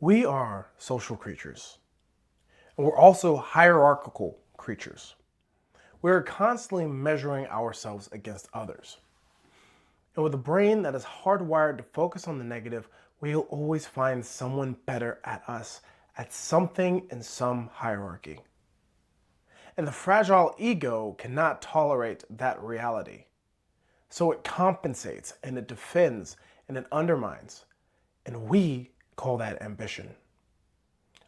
We are social creatures, and we're also hierarchical creatures. We're constantly measuring ourselves against others. And with a brain that is hardwired to focus on the negative, we'll always find someone better at us, at something in some hierarchy. And the fragile ego cannot tolerate that reality. So it compensates and it defends and it undermines. And we call that ambition.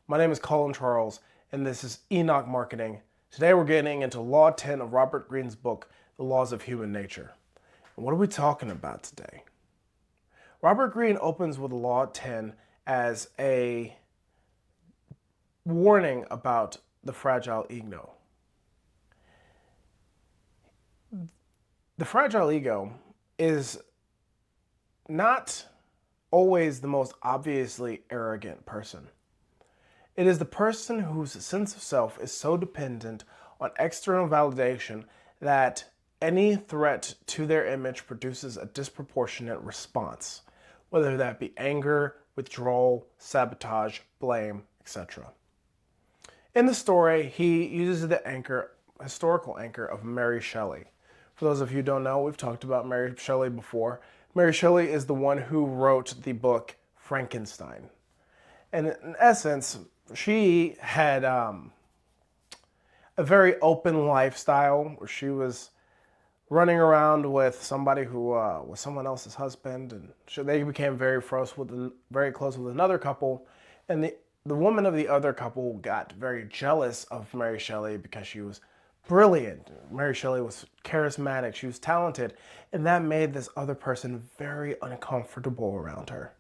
My name is Colin Charles, and this is Enoch Marketing. Today we're getting into Law 10 of Robert Greene's book, The Laws of Human Nature. And what are we talking about today? Robert Greene opens with Law 10 as a warning about the fragile ego. The fragile ego is not always the most obviously arrogant person. It is the person whose sense of self is so dependent on external validation that any threat to their image produces a disproportionate response, whether that be anger, withdrawal, sabotage, blame, etc. In the story, he uses the historical anchor of Mary Shelley. For those of you who don't know, we've talked about Mary Shelley before. Mary Shelley is the one who wrote the book Frankenstein. And in essence, she had a very open lifestyle where she was running around with somebody who was someone else's husband, and they became very close with another couple. And the woman of the other couple got very jealous of Mary Shelley because she was brilliant. Mary Shelley was charismatic, she was talented, and that made this other person very uncomfortable around her.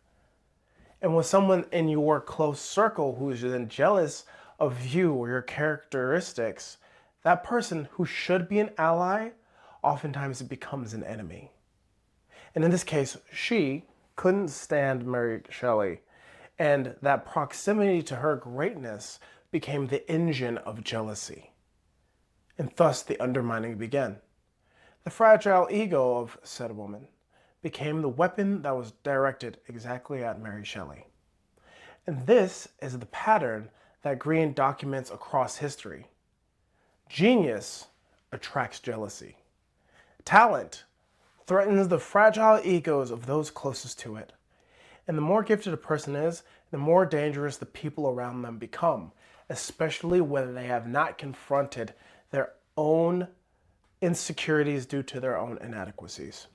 And with someone in your close circle who is then jealous of you or your characteristics, that person who should be an ally, oftentimes it becomes an enemy. And in this case, she couldn't stand Mary Shelley, and that proximity to her greatness became the engine of jealousy. And thus the undermining began. The fragile ego of said woman became the weapon that was directed exactly at Mary Shelley. And this is the pattern that Greene documents across history. Genius attracts jealousy. Talent threatens the fragile egos of those closest to it. And the more gifted a person is, the more dangerous the people around them become, especially when they have not confronted their own insecurities due to their own inadequacies.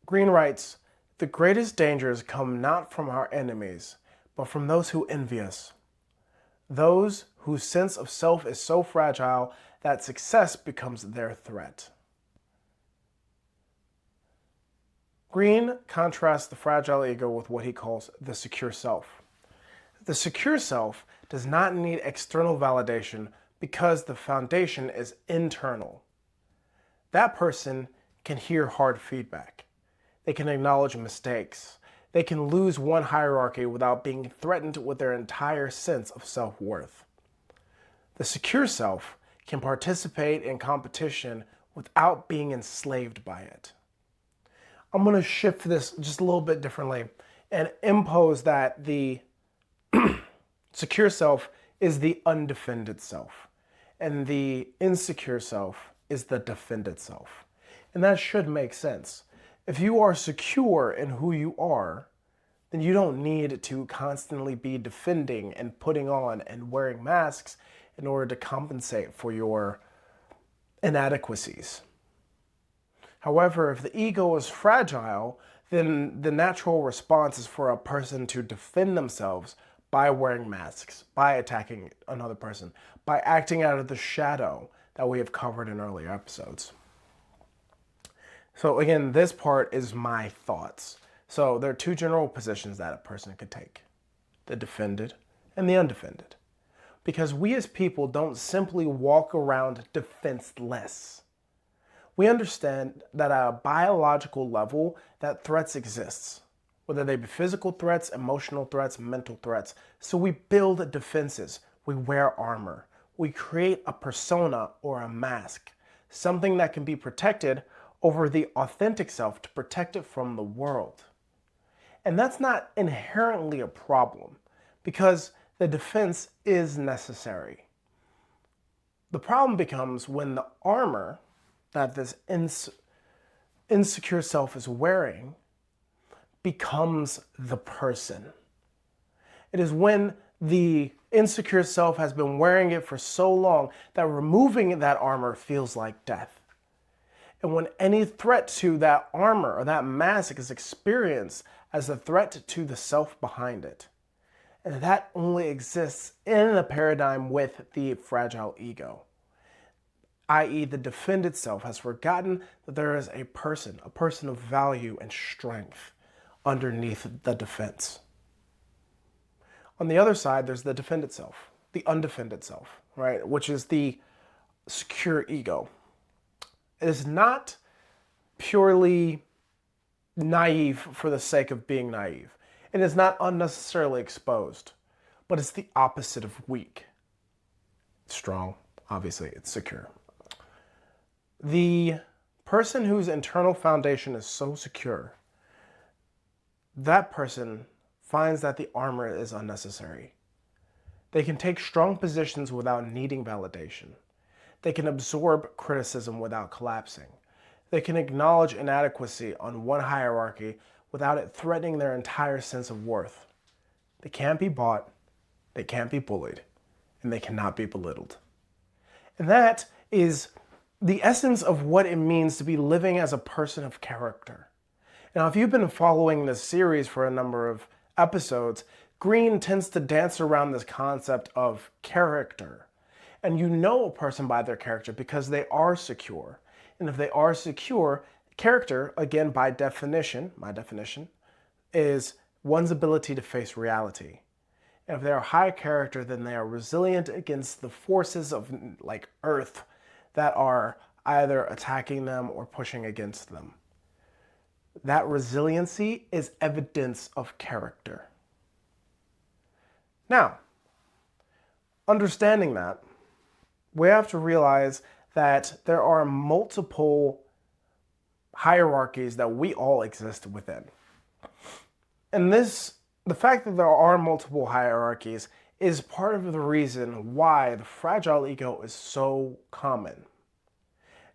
Greene writes, "The greatest dangers come not from our enemies, but from those who envy us. Those whose sense of self is so fragile that success becomes their threat." Greene contrasts the fragile ego with what he calls the secure self. The secure self does not need external validation because the foundation is internal. That person can hear hard feedback. They can acknowledge mistakes. They can lose one hierarchy without being threatened with their entire sense of self-worth. The secure self can participate in competition without being enslaved by it. I'm going to shift this just a little bit differently and impose that the secure self is the undefended self, and the insecure self is the defended self. And that should make sense. If you are secure in who you are, then you don't need to constantly be defending and putting on and wearing masks in order to compensate for your inadequacies. However, if the ego is fragile, then the natural response is for a person to defend themselves by wearing masks, by attacking another person, by acting out of the shadow that we have covered in earlier episodes. So again, this part is my thoughts. So there are two general positions that a person could take: the defended and the undefended. Because we as people don't simply walk around defenseless. We understand that at a biological level that threats exist, whether they be physical threats, emotional threats, mental threats. So we build defenses, we wear armor, we create a persona or a mask, something that can be protected over the authentic self to protect it from the world. And that's not inherently a problem because the defense is necessary. The problem becomes when the armor that this insecure self is wearing becomes the person. It is when the insecure self has been wearing it for so long that removing that armor feels like death. And when any threat to that armor or that mask is experienced as a threat to the self behind it. And that only exists in a paradigm with the fragile ego, i.e. the defended self has forgotten that there is a person of value and strength underneath the defense. On the other side, there's the defended self, the undefended self, right? Which is the secure ego. It is not purely naive for the sake of being naive. It is not unnecessarily exposed, but it's the opposite of weak. It's strong, obviously, it's secure. The person whose internal foundation is so secure, that person finds that the armor is unnecessary. They can take strong positions without needing validation. They can absorb criticism without collapsing. They can acknowledge inadequacy on one hierarchy without it threatening their entire sense of worth. They can't be bought, they can't be bullied, and they cannot be belittled. And that is the essence of what it means to be living as a person of character. Now, if you've been following this series for a number of episodes, Greene tends to dance around this concept of character. And you know a person by their character because they are secure. And if they are secure, character, again, by definition, my definition, is one's ability to face reality. And if they are high character, then they are resilient against the forces of like Earth that are either attacking them or pushing against them. That resiliency is evidence of character. Now, understanding that, we have to realize that there are multiple hierarchies that we all exist within. And the fact that there are multiple hierarchies is part of the reason why the fragile ego is so common.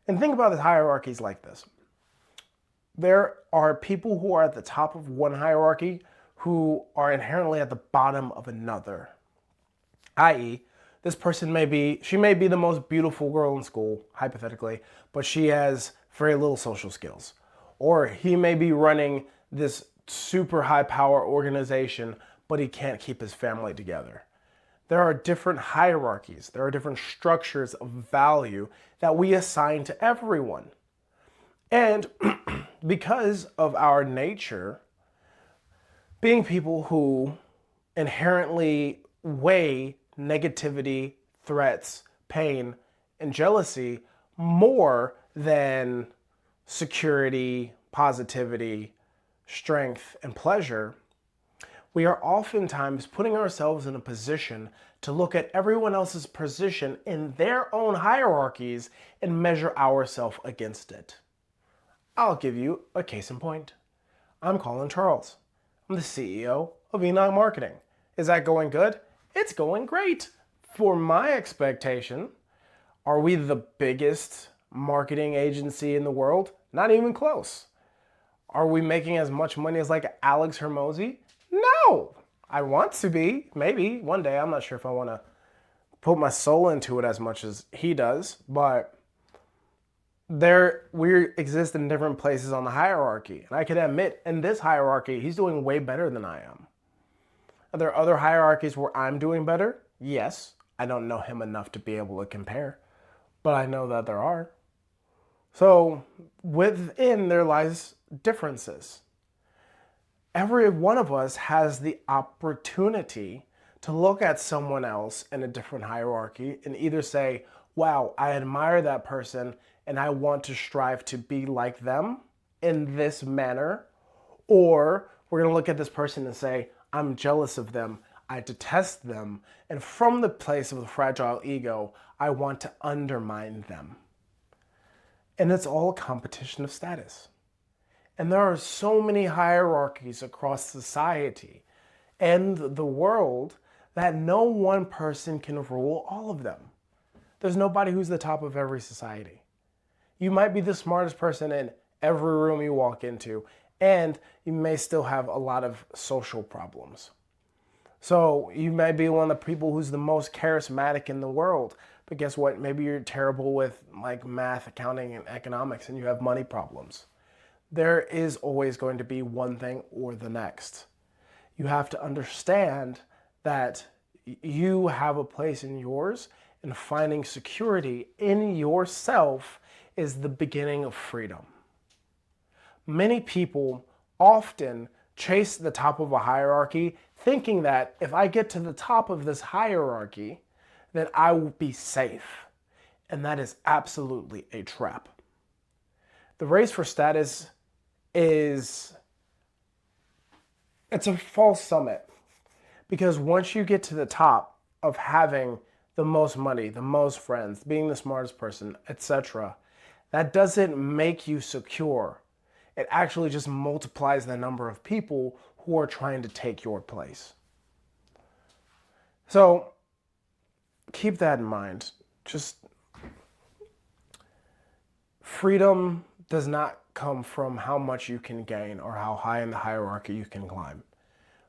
And think about the hierarchies like this. There are people who are at the top of one hierarchy who are inherently at the bottom of another. I.e., this person may be the most beautiful girl in school, hypothetically, but she has very little social skills. Or he may be running this super high power organization, but he can't keep his family together. There are different hierarchies. There are different structures of value that we assign to everyone. And because of our nature, being people who inherently weigh negativity, threats, pain, and jealousy more than security, positivity, strength, and pleasure, we are oftentimes putting ourselves in a position to look at everyone else's position in their own hierarchies and measure ourselves against it. I'll give you a case in point. I'm Colin Charles. I'm the CEO of Enoch Marketing. Is that going good? It's going great. For my expectation, are we the biggest marketing agency in the world? Not even close. Are we making as much money as like Alex Hermosi? No. I want to be, maybe one day. I'm not sure if I want to put my soul into it as much as he does, but we exist in different places on the hierarchy. And I can admit, in this hierarchy, he's doing way better than I am. Are there other hierarchies where I'm doing better? Yes. I don't know him enough to be able to compare, but I know that there are. So within there lies differences. Every one of us has the opportunity to look at someone else in a different hierarchy and either say, wow, I admire that person and I want to strive to be like them in this manner. Or we're going to look at this person and say, I'm jealous of them, I detest them, and from the place of the fragile ego, I want to undermine them. And it's all a competition of status. And there are so many hierarchies across society and the world that no one person can rule all of them. There's nobody who's the top of every society. You might be the smartest person in every room you walk into, and you may still have a lot of social problems. So you may be one of the people who's the most charismatic in the world, but guess what? Maybe you're terrible with like math, accounting, and economics, and you have money problems. There is always going to be one thing or the next. You have to understand that you have a place in yours, and finding security in yourself is the beginning of freedom. Many people often chase the top of a hierarchy thinking that if I get to the top of this hierarchy, then I will be safe. And that is absolutely a trap. The race for status it's a false summit, because once you get to the top of having the most money, the most friends, being the smartest person, etc., that doesn't make you secure. It actually just multiplies the number of people who are trying to take your place. So keep that in mind. Just freedom does not come from how much you can gain or how high in the hierarchy you can climb.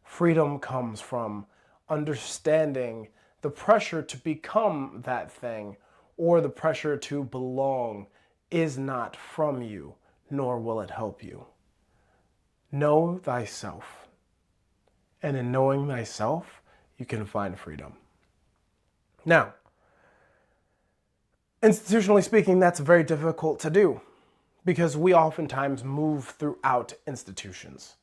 Freedom comes from understanding the pressure to become that thing or the pressure to belong is not from you, nor will it help you. Know thyself. And in knowing thyself, you can find freedom. Now, institutionally speaking, that's very difficult to do because we oftentimes move throughout institutions.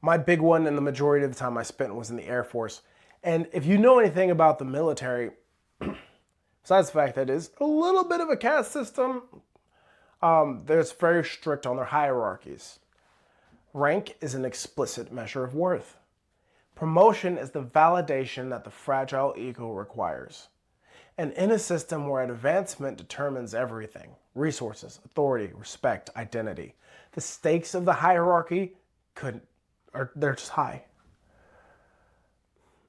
My big one and the majority of the time I spent was in the Air Force. And if you know anything about the military, besides the fact that it is a little bit of a caste system, they're very strict on their hierarchies. Rank is an explicit measure of worth. Promotion is the validation that the fragile ego requires. And in a system where advancement determines everything, resources, authority, respect, identity, the stakes of the hierarchy they're just high.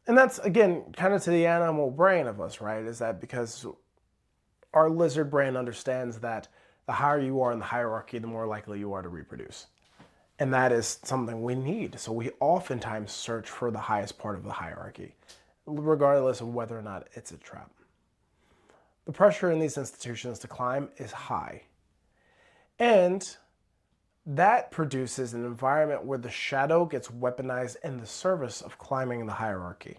And that's, again, kind of to the animal brain of us, right? Is that because our lizard brain understands that the higher you are in the hierarchy, the more likely you are to reproduce. And that is something we need. So we oftentimes search for the highest part of the hierarchy, regardless of whether or not it's a trap. The pressure in these institutions to climb is high. And that produces an environment where the shadow gets weaponized in the service of climbing the hierarchy.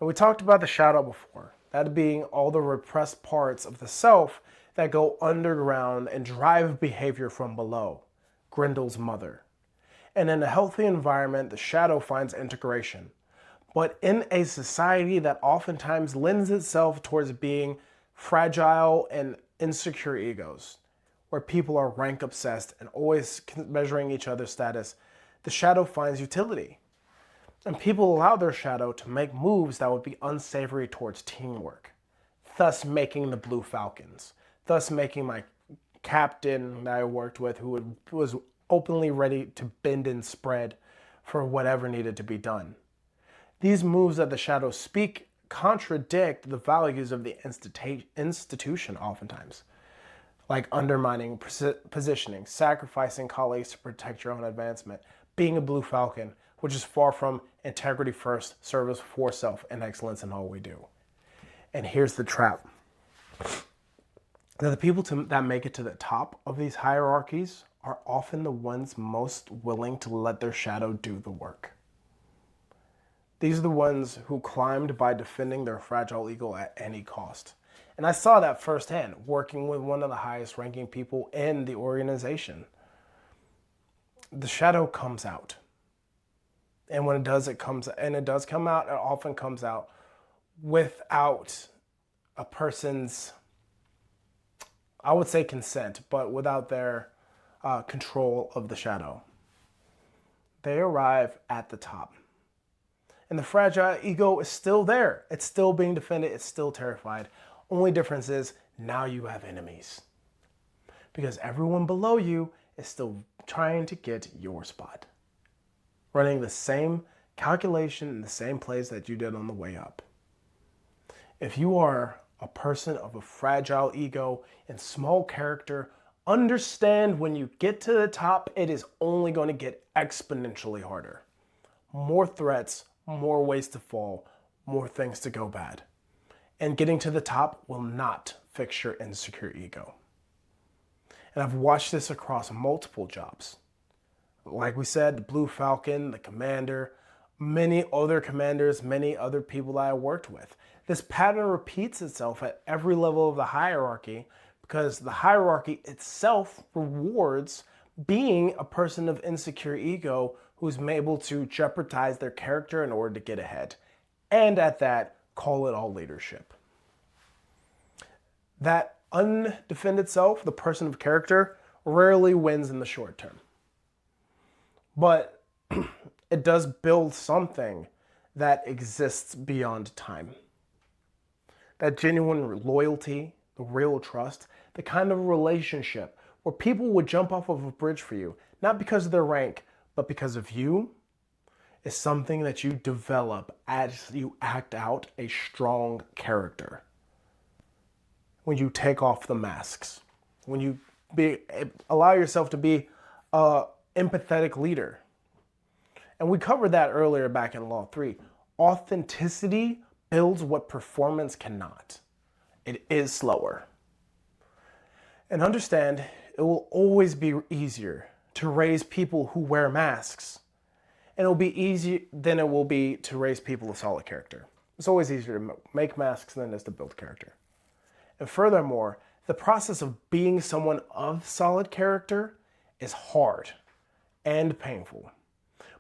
Now, we talked about the shadow before, that being all the repressed parts of the self that go underground and drive behavior from below, Grendel's mother. And in a healthy environment, the shadow finds integration. But in a society that oftentimes lends itself towards being fragile and insecure egos, where people are rank obsessed and always measuring each other's status, the shadow finds utility. And people allow their shadow to make moves that would be unsavory towards teamwork, thus making the Blue Falcons, thus making my captain that I worked with who was openly ready to bend and spread for whatever needed to be done. These moves that the shadows speak contradict the values of the institution oftentimes, like undermining positioning, sacrificing colleagues to protect your own advancement, being a Blue Falcon, which is far from integrity first, service for self, and excellence in all we do. And here's the trap. Now, the people that make it to the top of these hierarchies are often the ones most willing to let their shadow do the work. These are the ones who climbed by defending their fragile ego at any cost. And I saw that firsthand, working with one of the highest ranking people in the organization. The shadow comes out. And when it does, it does come out, it often comes out without a person's, I would say consent, but without their control of the shadow. They arrive at the top. And the fragile ego is still there. It's still being defended. It's still terrified. Only difference is now you have enemies. Because everyone below you is still trying to get your spot, running the same calculation in the same place that you did on the way up. If you are a person of a fragile ego and small character, understand when you get to the top, it is only going to get exponentially harder. More threats, more ways to fall, more things to go bad. And getting to the top will not fix your insecure ego. And I've watched this across multiple jobs. Like we said, the Blue Falcon, the commander, many other commanders, many other people that I worked with. This pattern repeats itself at every level of the hierarchy because the hierarchy itself rewards being a person of insecure ego who's able to jeopardize their character in order to get ahead. And at that, call it all leadership. That undefended self, the person of character, rarely wins in the short term. But it does build something that exists beyond time. That genuine loyalty, the real trust, the kind of relationship where people would jump off of a bridge for you, not because of their rank, but because of you, is something that you develop as you act out a strong character. When you take off the masks, when you allow yourself to be an empathetic leader. And we covered that earlier back in Law 3. Authenticity builds what performance cannot. It is slower. And understand, it will always be easier to raise people who wear masks. And it will be easier than it will be to raise people of solid character. It's always easier to make masks than it is to build character. And furthermore, the process of being someone of solid character is hard and painful.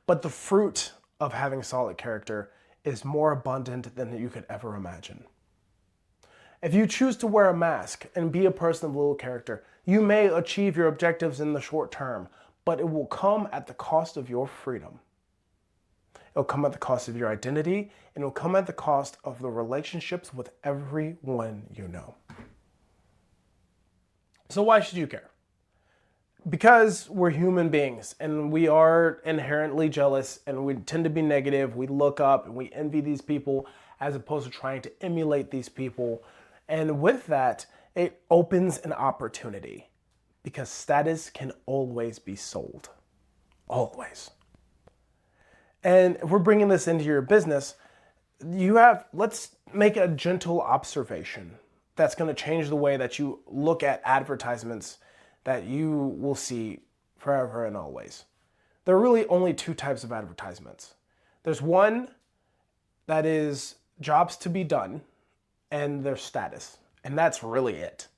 But the fruit of having solid character is more abundant than you could ever imagine. If you choose to wear a mask and be a person of little character, you may achieve your objectives in the short term, but it will come at the cost of your freedom. It'll come at the cost of your identity, and it'll come at the cost of the relationships with everyone you know. So why should you care? Because we're human beings and we are inherently jealous and we tend to be negative. We look up and we envy these people as opposed to trying to emulate these people. And with that, it opens an opportunity because status can always be sold. Always. And if we're bringing this into your business, let's make a gentle observation that's going to change the way that you look at advertisements that you will see forever and always. There are really only two types of advertisements. There's one that is jobs to be done and their status, and that's really it.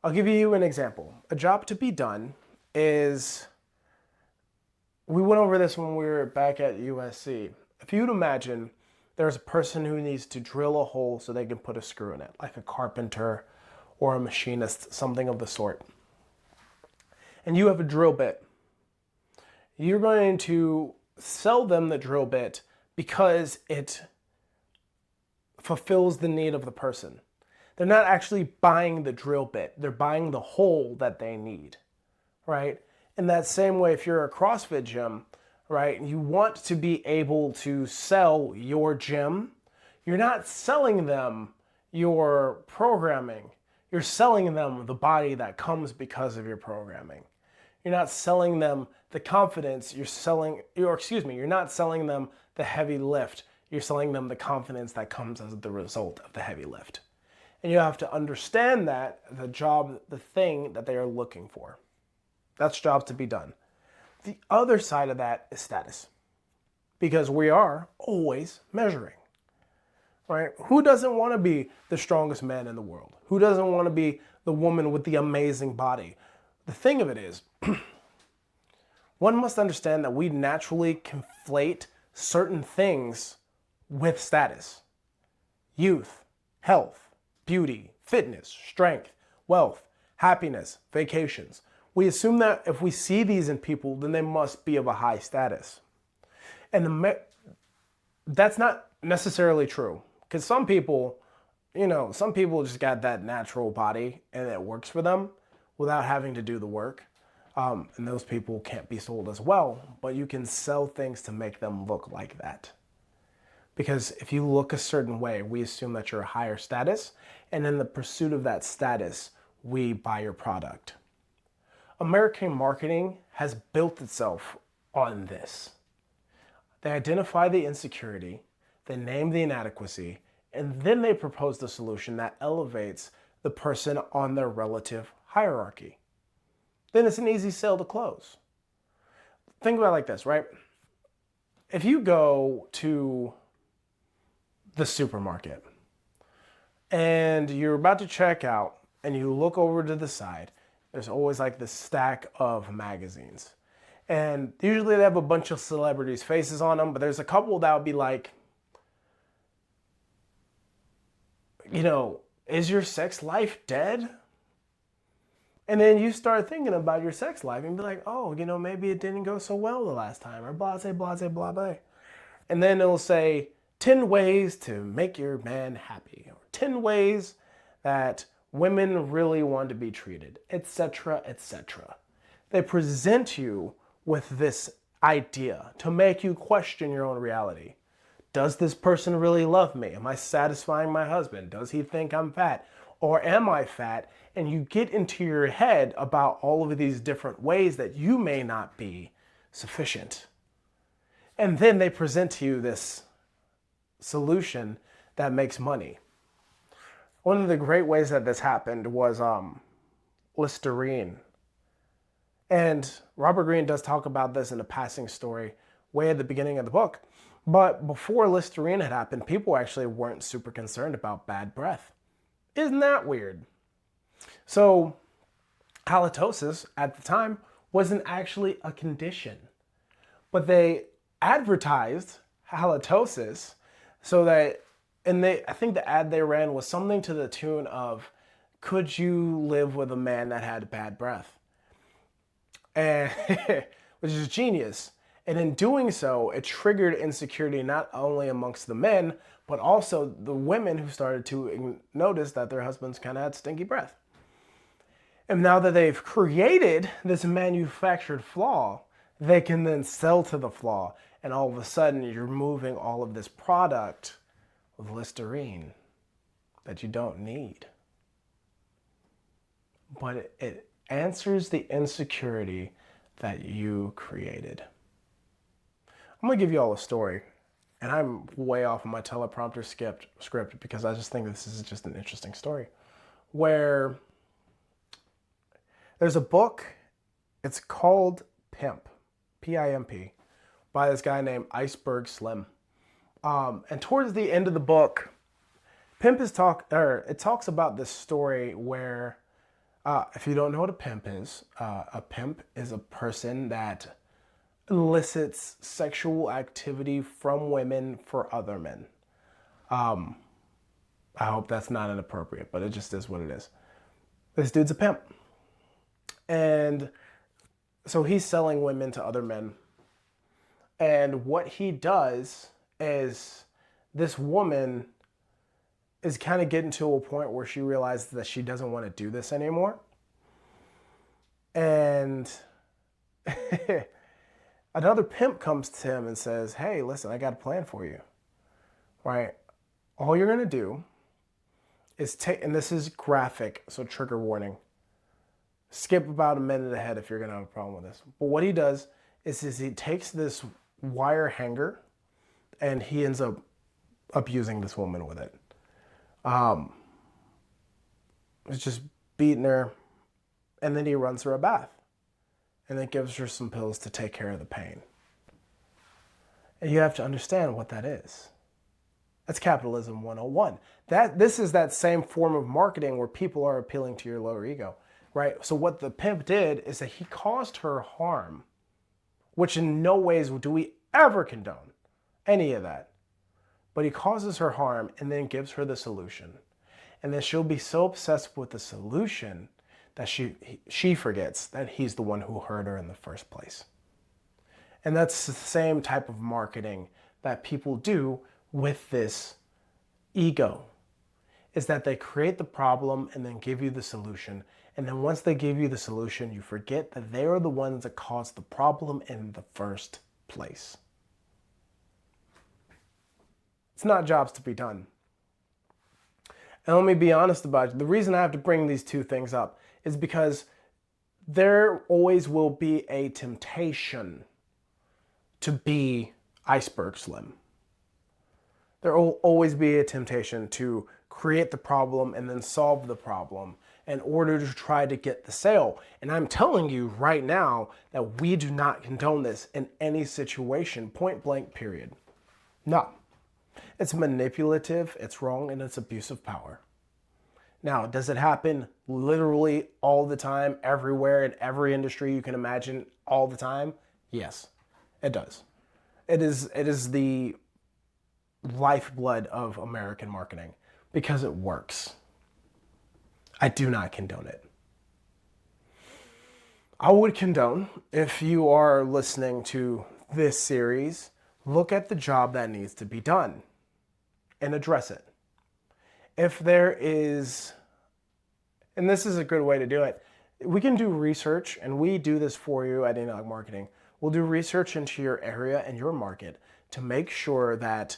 I'll give you an example. A job to be done is, we went over this when we were back at USC. If you'd imagine there's a person who needs to drill a hole so they can put a screw in it, like a carpenter or a machinist, something of the sort. And you have a drill bit. You're going to sell them the drill bit because it fulfills the need of the person. They're not actually buying the drill bit. They're buying the hole that they need, right? In that same way, if you're a CrossFit gym, right, you want to be able to sell your gym, you're not selling them your programming. You're selling them the body that comes because of your programming. You're not selling them the confidence. You're not selling them the heavy lift. You're selling them the confidence that comes as the result of the heavy lift. And you have to understand that the thing that they are looking for. That's jobs to be done. The other side of that is status. Because we are always measuring. Right? Who doesn't want to be the strongest man in the world? Who doesn't want to be the woman with the amazing body? The thing of it is, one must understand that we naturally conflate certain things with status. Youth, health, beauty, fitness, strength, wealth, happiness, vacations. We assume that if we see these in people, then they must be of a high status. And that's not necessarily true. Because some people just got that natural body and it works for them without having to do the work. And those people can't be sold as well, but you can sell things to make them look like that. Because if you look a certain way, we assume that you're a higher status, and in the pursuit of that status, we buy your product. American marketing has built itself on this. They identify the insecurity, they name the inadequacy, and then they propose the solution that elevates the person on their relative hierarchy. Then it's an easy sale to close. Think about it like this, right? If you go to the supermarket and you're about to check out and you look over to the side, there's always like this stack of magazines. And usually they have a bunch of celebrities' faces on them, but there's a couple that would be like, is your sex life dead? And then you start thinking about your sex life and be like, oh, maybe it didn't go so well the last time, or blase, blase, blah, blah. And then it'll say 10 ways to make your man happy, or 10 ways that women really want to be treated, etc., etc. They present you with this idea to make you question your own reality. Does this person really love me? Am I satisfying my husband? Does he think I'm fat? Or am I fat? And you get into your head about all of these different ways that you may not be sufficient. And then they present to you this solution that makes money. One of the great ways that this happened was Listerine. And Robert Greene does talk about this in a passing story way at the beginning of the book. But before Listerine had happened, people actually weren't super concerned about bad breath. Isn't that weird? So halitosis at the time wasn't actually a condition, but they advertised halitosis so that, I think the ad they ran was something to the tune of, could you live with a man that had bad breath? And which is genius. And in doing so, it triggered insecurity not only amongst the men, but also the women who started to notice that their husbands kind of had stinky breath. And now that they've created this manufactured flaw, they can then sell to the flaw. And all of a sudden, you're moving all of this product with Listerine that you don't need. But it answers the insecurity that you created. I'm going to give you all a story, and I'm way off of my teleprompter script because I just think this is just an interesting story, where there's a book, it's called Pimp, P-I-M-P, by this guy named Iceberg Slim. And towards the end of the book, it talks about this story where, if you don't know what a pimp is a person that elicits sexual activity from women for other men. I hope that's not inappropriate, but it just is what it is. This dude's a pimp. And so he's selling women to other men. And what he does is, this woman is kind of getting to a point where she realizes that she doesn't want to do this anymore. And another pimp comes to him and says, hey, listen, I got a plan for you, right? All you're going to do is and this is graphic, so trigger warning. Skip about a minute ahead if you're going to have a problem with this. But what he does is he takes this wire hanger and he ends up abusing this woman with it. It's just beating her, and then he runs her a bath. And then gives her some pills to take care of the pain. And you have to understand what that is. That's capitalism 101. This is that same form of marketing where people are appealing to your lower ego, right? So what the pimp did is that he caused her harm, which in no ways do we ever condone any of that. But he causes her harm and then gives her the solution. And then she'll be so obsessed with the solution that she forgets that he's the one who hurt her in the first place. And that's the same type of marketing that people do with this ego, is that they create the problem and then give you the solution, And then once they give you the solution, you forget that they are the ones that caused the problem in the first place. It's not jobs to be done. And let me be honest about it. The reason I have to bring these two things up is because there always will be a temptation to be iceberg slim. There will always be a temptation to create the problem and then solve the problem in order to try to get the sale. And I'm telling you right now that we do not condone this in any situation, point blank, period. No. It's manipulative, it's wrong, and it's abuse of power. Now, does it happen literally all the time, everywhere, in every industry you can imagine, all the time? Yes, it does. It is the lifeblood of American marketing because it works. I do not condone it. I would condone, if you are listening to this series, look at the job that needs to be done and address it. If there is, and this is a good way to do it, we can do research, and we do this for you at Enoch Marketing. We'll do research into your area and your market to make sure that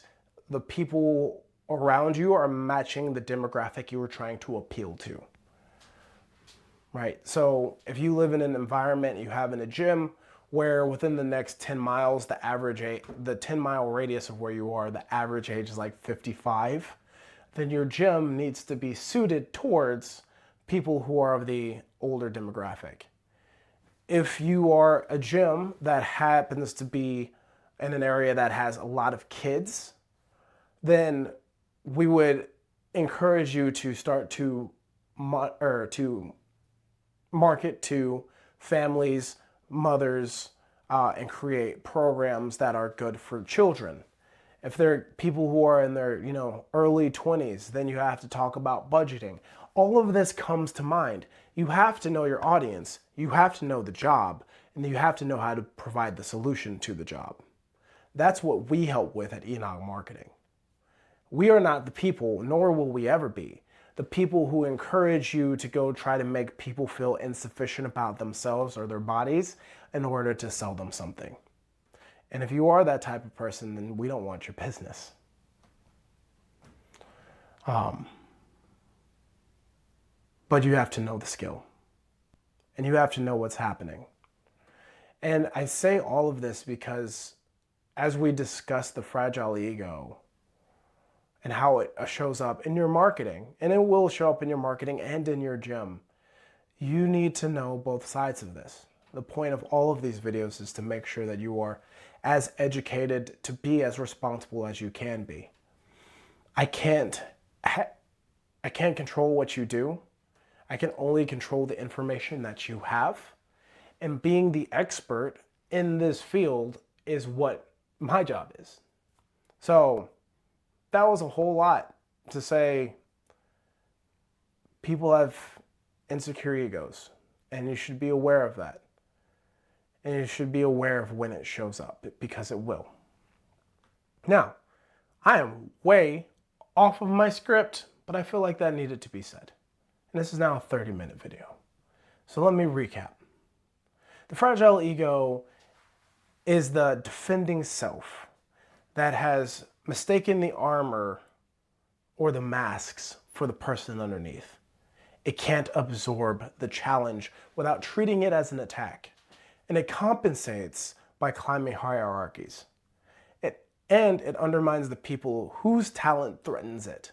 the people around you are matching the demographic you are trying to appeal to. Right? So if you live in an environment, you have in a gym where within the next 10 miles, the 10-mile radius of where you are, the average age is like 55, then your gym needs to be suited towards people who are of the older demographic. If you are a gym that happens to be in an area that has a lot of kids, then we would encourage you to start to market to families, mothers, and create programs that are good for children. If they're people who are in their early 20s, then you have to talk about budgeting. All of this comes to mind. You have to know your audience, you have to know the job, and you have to know how to provide the solution to the job. That's what we help with at Enoch Marketing. We are not the people, nor will we ever be, the people who encourage you to go try to make people feel insufficient about themselves or their bodies in order to sell them something. And if you are that type of person, then we don't want your business. But you have to know the skill. And you have to know what's happening. And I say all of this because as we discuss the fragile ego and how it shows up in your marketing, and it will show up in your marketing and in your gym, you need to know both sides of this. The point of all of these videos is to make sure that you are as educated to be as responsible as you can be. I can't control what you do. I can only control the information that you have. And being the expert in this field is what my job is. So that was a whole lot to say. People have insecure egos, and you should be aware of that. And you should be aware of when it shows up, because it will. Now, I am way off of my script, but I feel like that needed to be said. And this is now a 30-minute video. So let me recap. The fragile ego is the defending self that has mistaken the armor or the masks for the person underneath. It can't absorb the challenge without treating it as an attack. And it compensates by climbing hierarchies. And it undermines the people whose talent threatens it.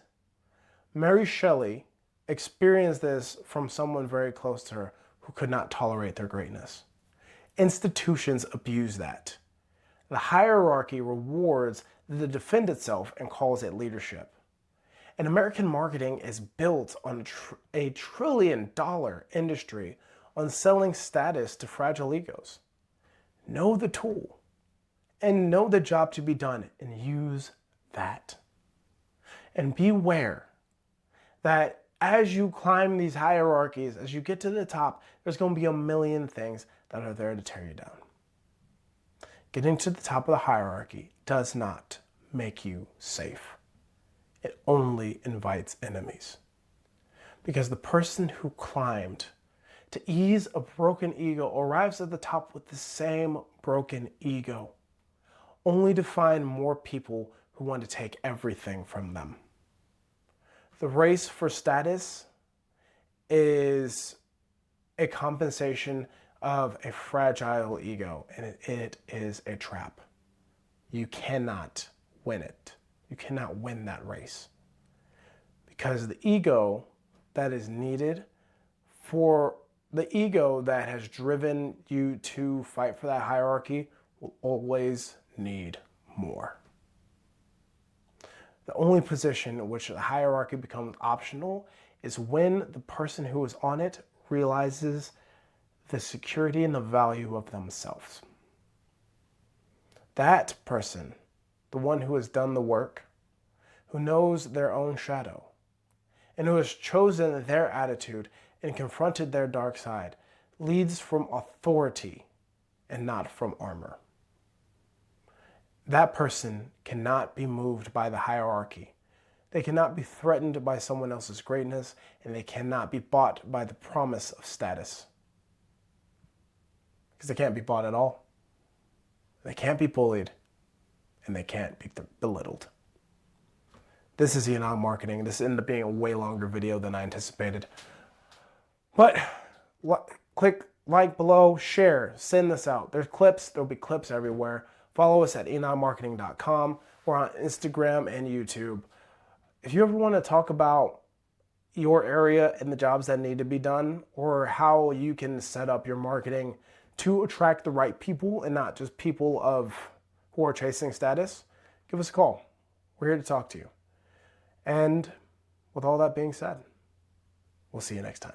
Mary Shelley experienced this from someone very close to her who could not tolerate their greatness. Institutions abuse that. The hierarchy rewards the defend itself and calls it leadership. And American marketing is built on a $1 trillion industry on selling status to fragile egos. Know the tool and know the job to be done and use that. And beware that as you climb these hierarchies, as you get to the top, there's going to be a million things that are there to tear you down. Getting to the top of the hierarchy does not make you safe. It only invites enemies. Because the person who climbed to ease a broken ego, arrives at the top with the same broken ego, only to find more people who want to take everything from them. The race for status is a compensation of a fragile ego, and it is a trap. You cannot win it. You cannot win that race. Because the ego that is needed for the ego that has driven you to fight for that hierarchy will always need more. The only position in which the hierarchy becomes optional is when the person who is on it realizes the security and the value of themselves. That person, the one who has done the work, who knows their own shadow, and who has chosen their attitude and confronted their dark side, leads from authority and not from armor. That person cannot be moved by the hierarchy. They cannot be threatened by someone else's greatness, and they cannot be bought by the promise of status. Because they can't be bought at all. They can't be bullied, and they can't be belittled. This is Enoch Marketing. This ended up being a way longer video than I anticipated. But click like below, share, send this out. There's clips. There'll be clips everywhere. Follow us at enochmarketing.com. We're on Instagram and YouTube. If you ever want to talk about your area and the jobs that need to be done, or how you can set up your marketing to attract the right people and not just people who are chasing status, give us a call. We're here to talk to you. And with all that being said, we'll see you next time.